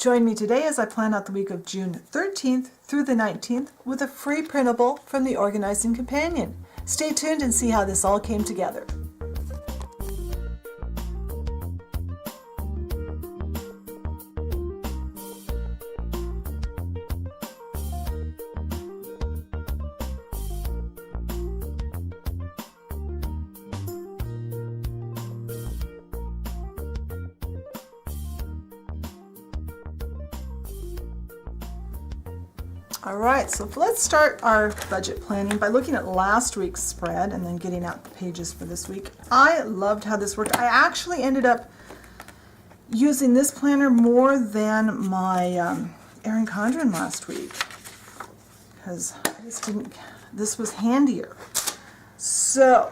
Join me today as I plan out the week of June 13th through the 19th with a free printable from the Organizing Companion. Stay tuned and see how this all came together. Alright, so let's start our budget planning by looking at last week's spread and then getting out the pages for this week. I loved how this worked. I actually ended up using this planner more than my Erin Condren last week because I just didn't, this was handier. So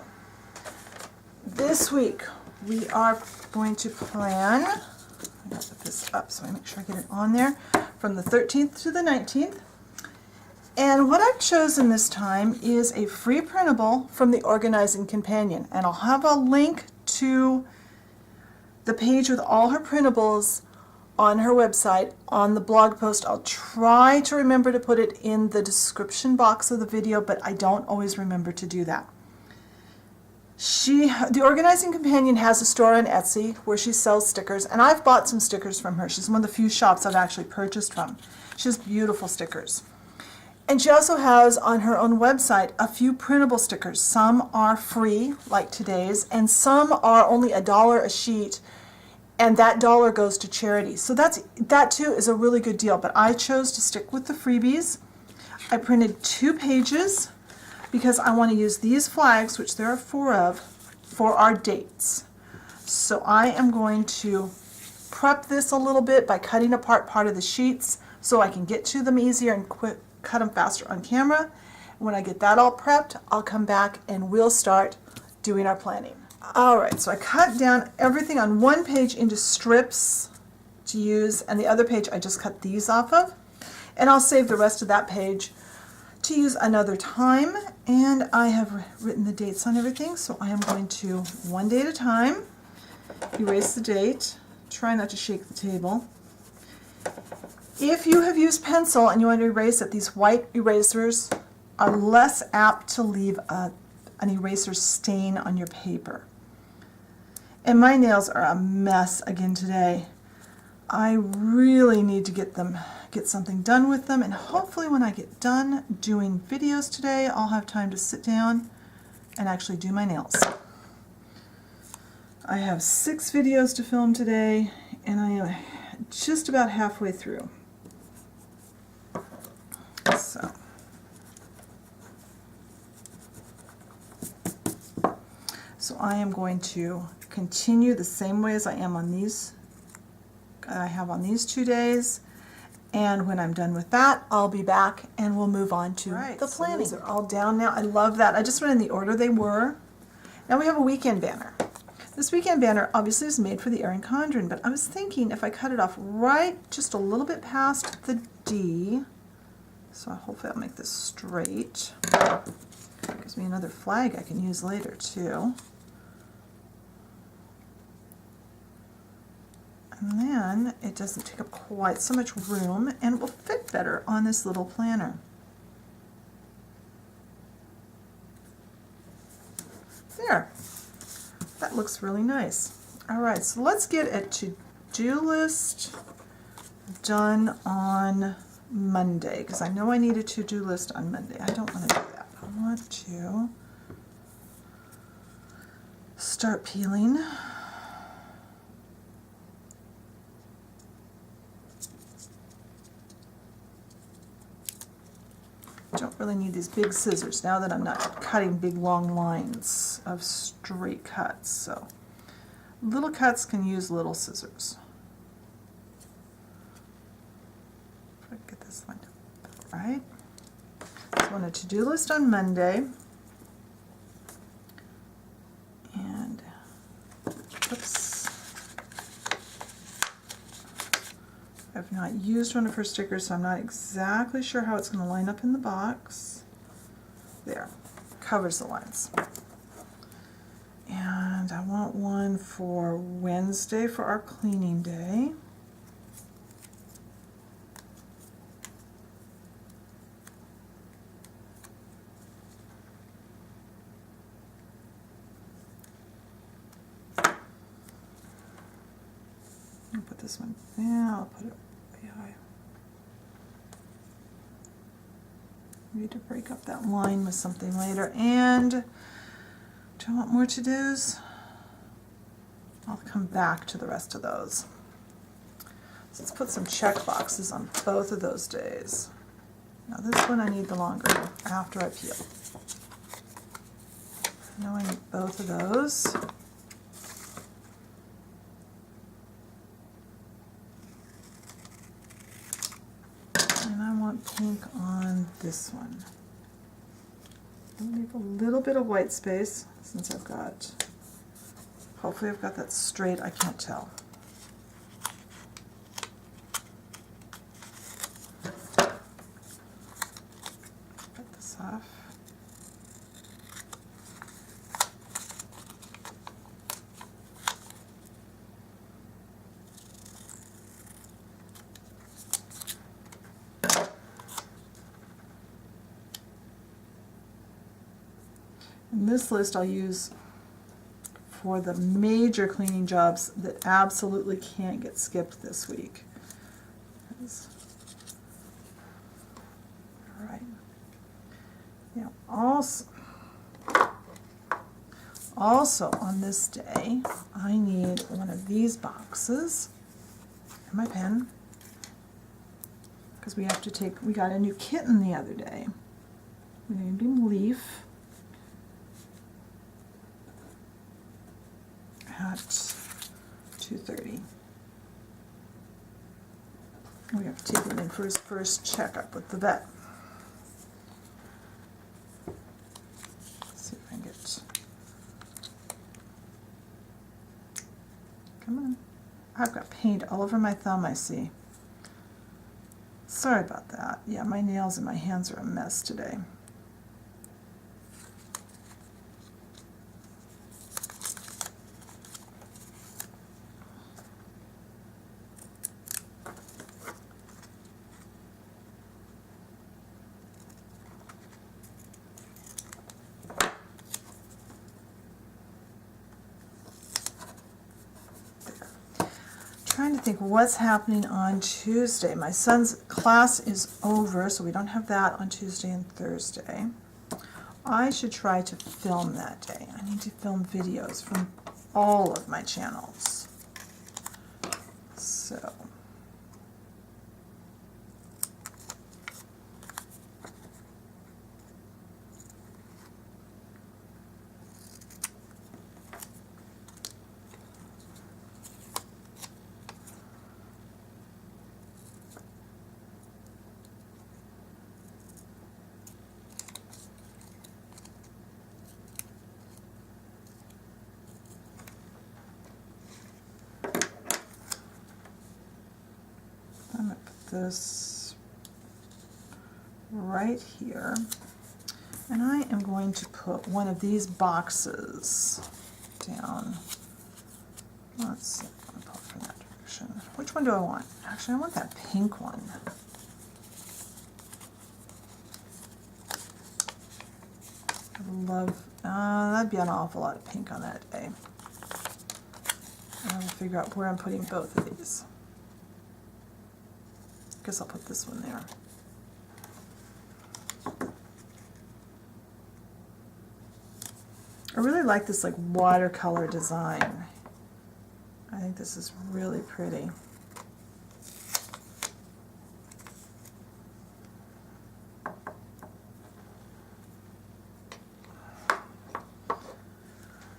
this week we are going to plan, I got to put this up so I make sure I get it on there, from the 13th to the 19th. And what I've chosen this time is a free printable from the Organizing Companion. And I'll have a link to the page with all her printables on her website on the blog post. I'll try to remember to put it in the description box of the video, but I don't always remember to do that. The Organizing Companion has a store on Etsy where she sells stickers, and I've bought some stickers from her. She's one of the few shops I've actually purchased from. She has beautiful stickers. And she also has on her own website a few printable stickers. Some are free, like today's, and some are only $1 a sheet, and that dollar goes to charity. So that too is a really good deal, but I chose to stick with the freebies. I printed 2 pages because I want to use these flags, which there are 4 of, for our dates. So I am going to prep this a little bit by cutting apart part of the sheets so I can get to them easier and cut them faster on camera. When I get that all prepped, I'll come back and we'll start doing our planning. Alright, so I cut down everything on one page into strips to use, and the other page I just cut these off of. And I'll save the rest of that page to use another time. And I have written the dates on everything, so I am going to, one day at a time, erase the date. Try not to shake the table. If you have used pencil and you want to erase it, these white erasers are less apt to leave an eraser stain on your paper. And my nails are a mess again today. I really need to get something done with them, and hopefully when I get done doing videos today, I'll have time to sit down and actually do my nails. I have 6 videos to film today, and I am just about halfway through. So I am going to continue the same way as I am on these. I have on these 2 days, and when I'm done with that, I'll be back and we'll move on to the planning. So these are all down now. I love that. I just went in the order they were. Now we have a weekend banner. This weekend banner obviously is made for the Erin Condren, but I was thinking if I cut it off right just a little bit past the D, so hopefully I'll make this straight. Gives me another flag I can use later too. And then it doesn't take up quite so much room and it will fit better on this little planner. There. That looks really nice. Alright, so let's get a to-do list done on Monday, because I know I need a to-do list on Monday. I don't want to do that. I want to start peeling. Don't really need these big scissors now that I'm not cutting big long lines of straight cuts. So little cuts can use little scissors. Get this lined up, right? So on a to-do list on Monday, and oops, I've not used one of her stickers, so I'm not exactly sure how it's going to line up in the box. There, covers the lines. And I want one for Wednesday for our cleaning day. I'll put this one, yeah, I'll put it behind. Need to break up that line with something later. And do I want more to-dos? I'll come back to the rest of those. So let's put some check boxes on both of those days. Now this one I need the longer after I peel. Now I need both of those. And I want pink on this one. I'll leave a little bit of white space since I've got, hopefully I've got that straight, I can't tell. Cut this off. And this list I'll use for the major cleaning jobs that absolutely can't get skipped this week. All right. Now also on this day, I need one of these boxes and my pen, because we have to take, we got a new kitten the other day. We named him Leaf. At 2:30. We have to take him in for his first checkup with the vet. Let's see if I can get. Come on. I've got paint all over my thumb, I see. Sorry about that. Yeah, my nails and my hands are a mess today. Trying to think what's happening on Tuesday. My son's class is over, so we don't have that on Tuesday and Thursday. I should try to film that day. I need to film videos from all of my channels. So I'm going to put this right here, and I am going to put one of these boxes down. Let's see, I'm going to pull from that direction. Which one do I want? Actually, I want that pink one. I love, that'd be an awful lot of pink on that day. And I will figure out where I'm putting both of these. I guess I'll put this one there. I really like this like watercolor design. I think this is really pretty.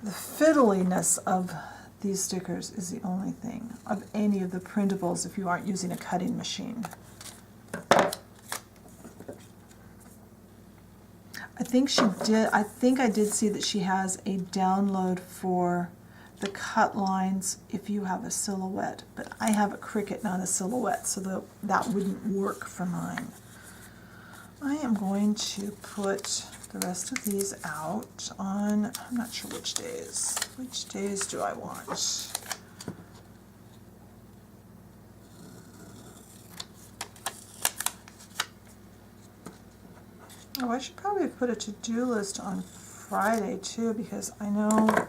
The fiddliness of these stickers is the only thing of any of the printables if you aren't using a cutting machine. I think I did see that she has a download for the cut lines if you have a silhouette, but I have a Cricut, not a silhouette, so that wouldn't work for mine. I am going to put the rest of these out on, I'm not sure which days. Which days do I want? Oh, I should probably put a to-do list on Friday too, because I know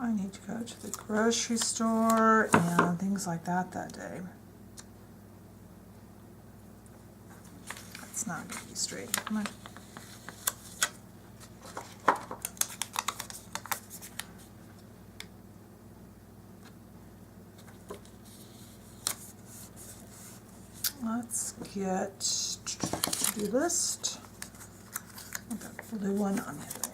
I need to go to the grocery store and things like that day. It's not going to be straight. Come on. Let's get to-do list. I've got the blue one on the other end.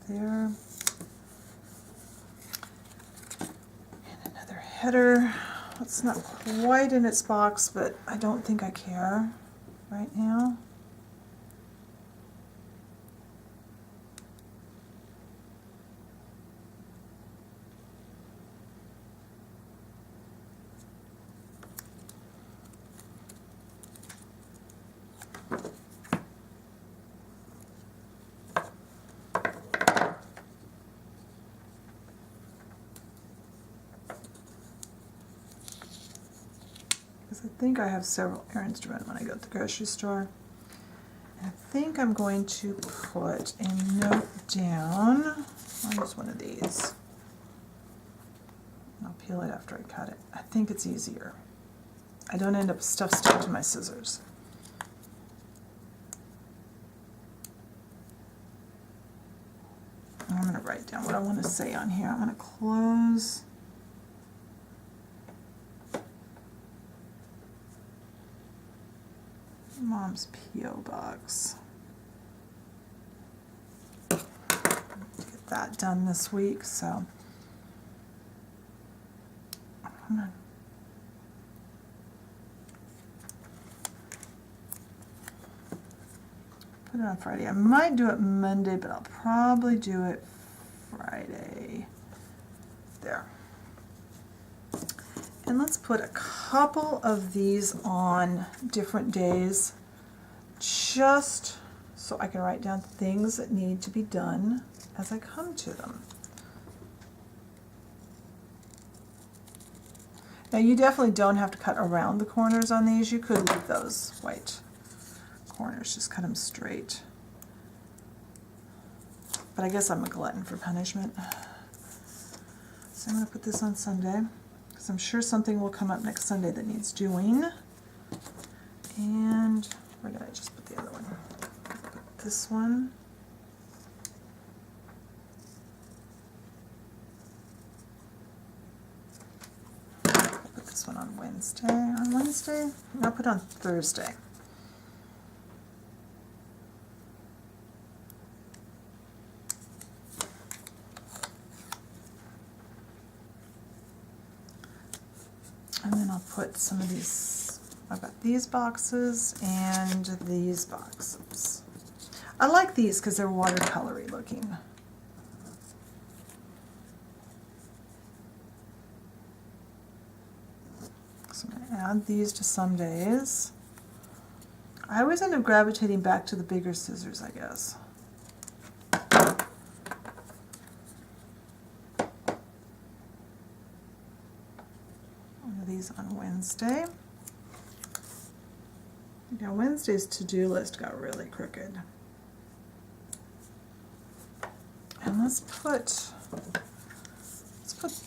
There. And another header. It's not quite in its box, but I don't think I care right now. I think I have several errands to run when I go to the grocery store. And I think I'm going to put a note down. I'll use one of these. I'll peel it after I cut it. I think it's easier. I don't end up stuff stuck to my scissors. I'm going to write down what I want to say on here. I'm going to close. Mom's P.O. box. Get that done this week, so I'm gonna put it on Friday. I might do it Monday, but I'll probably do it Friday. There. And let's put a couple of these on different days, just so I can write down things that need to be done as I come to them. Now you definitely don't have to cut around the corners on these. You could leave those white corners, just cut them straight. But I guess I'm a glutton for punishment. So I'm going to put this on Sunday, because I'm sure something will come up next Sunday that needs doing. And where did I just put the other one? Put this one. Put this one on Wednesday. On Wednesday? I'll put it on Thursday. And then I'll put some of these, I've got these boxes and these boxes. I like these because they're watercolory looking. So I'm going to add these to some days. I always end up gravitating back to the bigger scissors, I guess. These on Wednesday. Now Wednesday's to-do list got really crooked. And let's put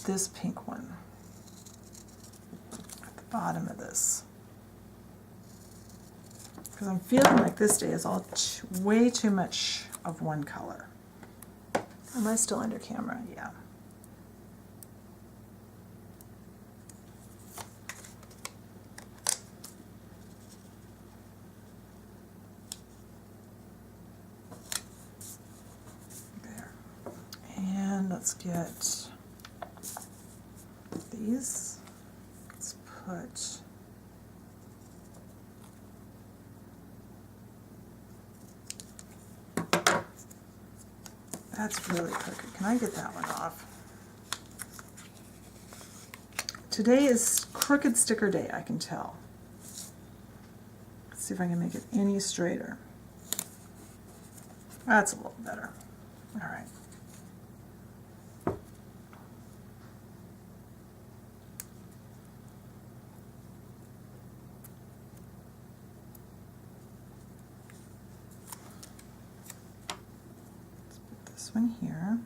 this pink one at the bottom of this. Because I'm feeling like this day is all way too much of one color. Am I still under camera? Yeah. Let's get these. Let's put that's really crooked. Can I get that one off? Today is crooked sticker day, I can tell. Let's see if I can make it any straighter. That's a little better. All right. Let's put this one here.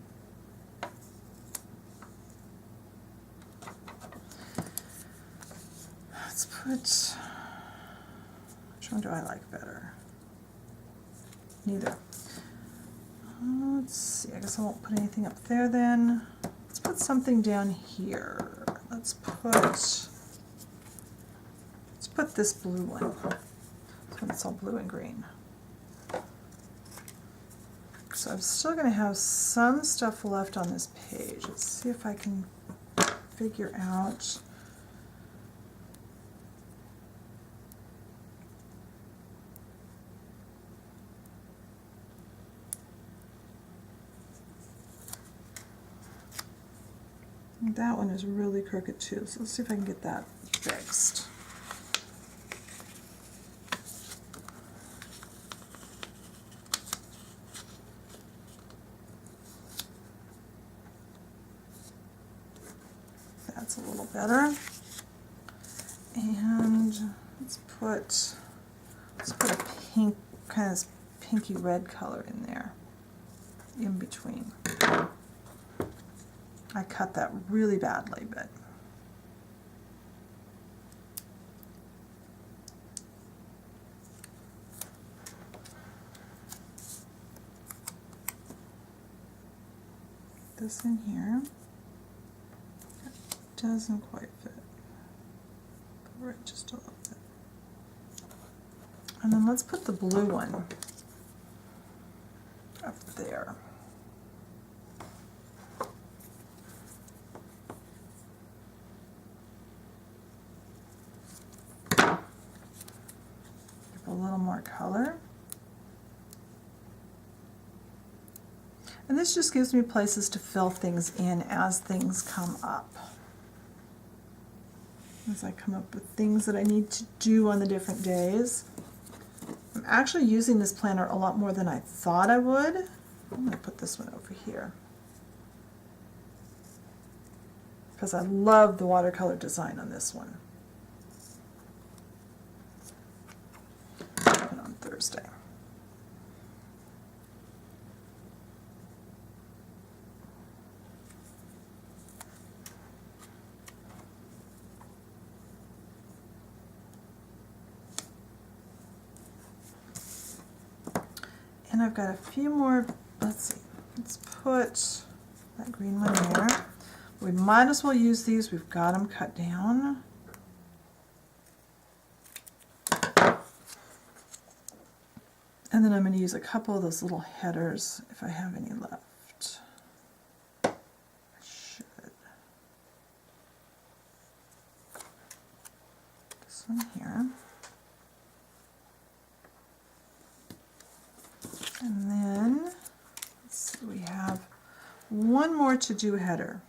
Let's put, which one do I like better? Neither. Let's see, I guess I won't put anything up there then. Let's put something down here. Let's put this blue one. So it's all blue and green. So I'm still going to have some stuff left on this page. Let's see if I can figure out. That one is really crooked too, so let's see if I can get that fixed. That's a little better. And let's put a pink, kind of pinky red color in there, in between. I cut that really badly, but this in here doesn't quite fit. Cover it just a little bit. And then let's put the blue one up there. A little more color. And this just gives me places to fill things in as things come up. As I come up with things that I need to do on the different days. I'm actually using this planner a lot more than I thought I would. I'm going to put this one over here, because I love the watercolor design on this one. On Thursday. And I've got a few more, let's see, let's put that green one there. We might as well use these, we've got them cut down. And then I'm going to use a couple of those little headers if I have any left. I should. This one here. And then, let's see, we have one more to do header.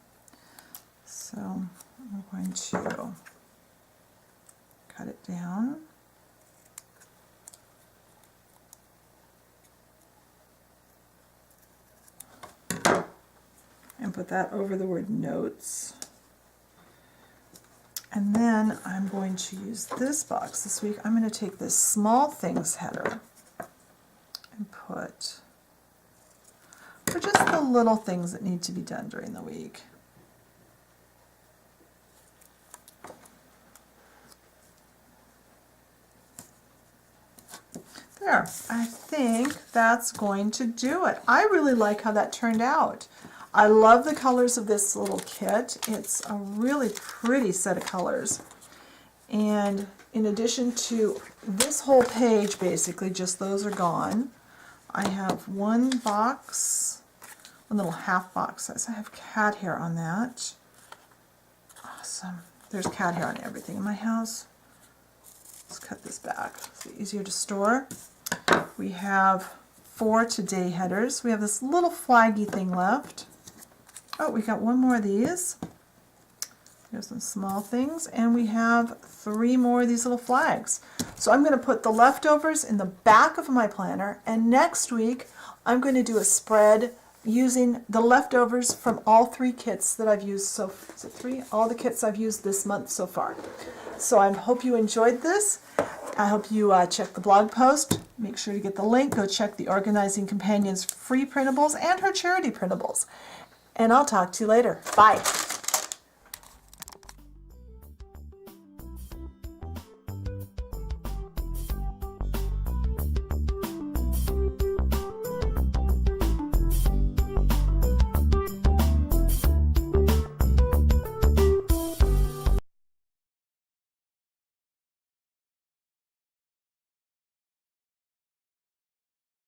So I'm going to cut it down. And put that over the word notes. And then I'm going to use this box this week. I'm going to take this small things header and put for just the little things that need to be done during the week. There, I think that's going to do it. I really like how that turned out. I love the colors of this little kit. It's a really pretty set of colors. And in addition to this whole page, basically, just those are gone. I have one box, one little half box size. I have cat hair on that. Awesome. There's cat hair on everything in my house. Let's cut this back. It's easier to store. We have 4 today headers. We have this little flaggy thing left. Oh, we got one more of these. Here's some small things, and we have 3 more of these little flags. So I'm going to put the leftovers in the back of my planner, and next week I'm going to do a spread using the leftovers from all 3 kits that I've used. So is it 3? All the kits I've used this month so far. So I hope you enjoyed this. I hope you check the blog post. Make sure to get the link. Go check the Organizing Companion's free printables and her charity printables. And I'll talk to you later. Bye.